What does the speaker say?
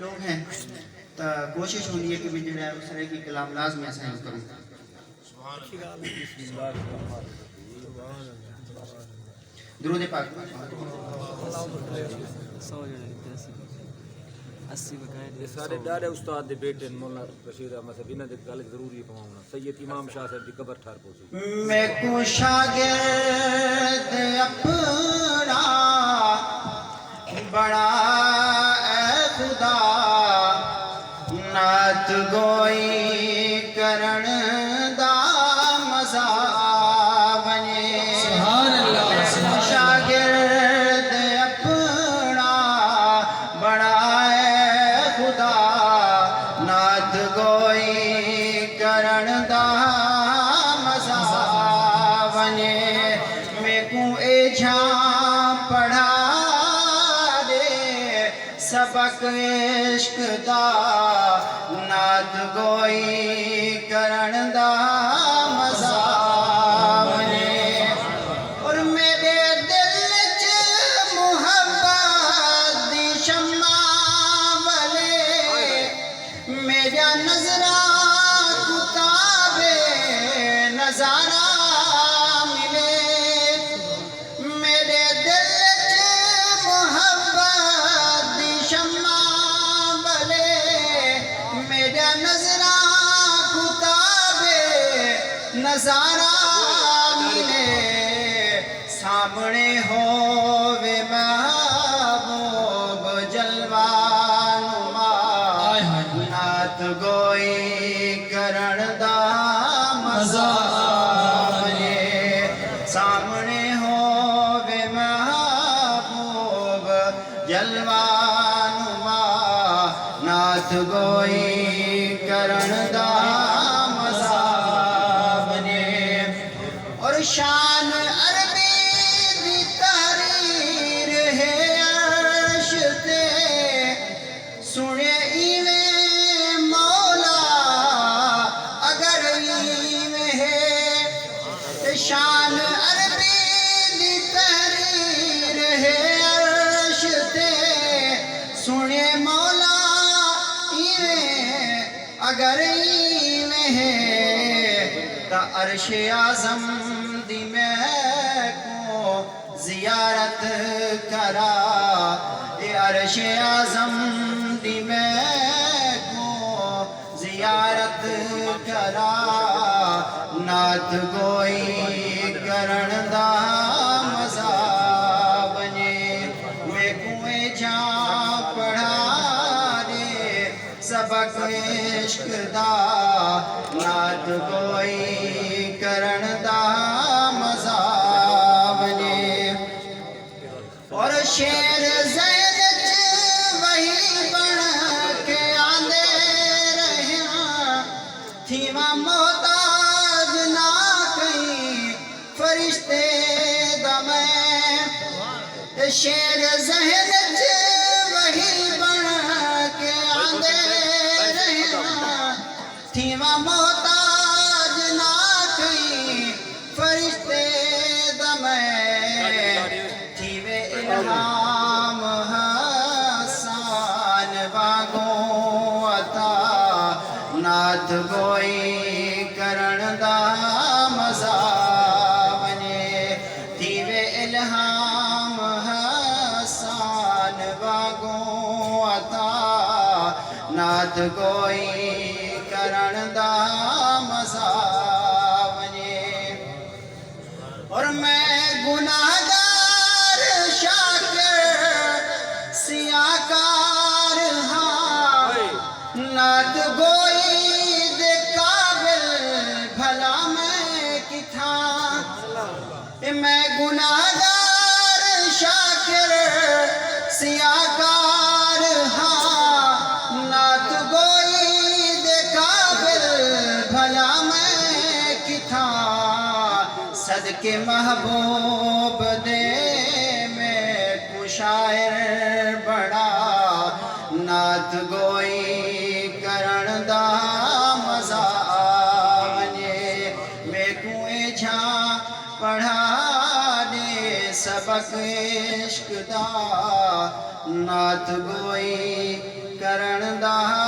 لوگ ہیں تو کوشش ہوندی ہے کہ بھی جڑا اس طرح کی کلام لازمی اساں کریں. درود پاک. سارے ڈاڑے استاد دے بیٹے مولانا رشید احمد صاحب انہاں دے گل ضروری پواونا. سید امام شاہ صاحب دی قبر ٹھار پوسی. میں کو شاگرد اپنا بڑا اے خدا نعت گوئی کرن دا مزہ بنے. سبحان اللہ. شاگرد اپنا بڑا اے خدا نعت گوئی کرن دا مزہ بنے. میں کو اے جھاں پڑھا سبق عشق دا نعت گوئی کرن دا مزہ بنے. اور میرے دل چ محبت دی شمع والے میرا نظرہ کتاب نظارہ ملے. میرے دل چ محبت دی شمع والے میرا نظرہ کتاب نظارہ ملے. سامنے ہووے محبوب جلوہ نما نعت گوئی کرن دا مزہ بنے. سامنے ہووے محبوب جلوہ نما نعت گوئی کرن دا مزہ بنے. اور شان عربی دی تحریر ہے عرش تے سنے ایویں مولا اگر ایویں ہے. شان عربی دی تحریر ہے عرش تے سنے مولا ایویں اگر ایویں ہے. تا عرش اعظم دی میں کو زیارت کرا. اے عرش اعظم دی میں کو زیارت کرا نعت گوئی کرن دا مزہ بنے. میں کوئے جاں پڑھا دے سبق عشق دا نعت گوئی کرن دا مزہ بنے. اور شیر زین چ وہی بن کے آندے رہیاں تھیواں محتاج نہ کہیں فرشتے دا میں. شیر ذہن چ وہی بن کے آندے رہیاں تھیواں محتاج نہ کہیں فرشتے دا میں. تھیوے الہام حسان واگوں عطا نعت گوئی کرن دا مزہ بنے. تھیوے الہام حسان واگوں عطا نعت گوئی کرن دا مزہ بنے. اور میں گناہگار شاکر سیاکار ہاں نعت گوئی دے قابل بھلا میں کتھاں. میں گناہگار شاکر سیاکار ہاں نعت گوئی دے قابل بھلا میں کتھاں. صدقے محبوب دے میں کو شاعر بڑا نعت گوئی کرن دا مزہ بنے. میں کوئے جھاں پڑھا دے سبق عشق دا نعت گوئی ਕਰਨ ਦਾ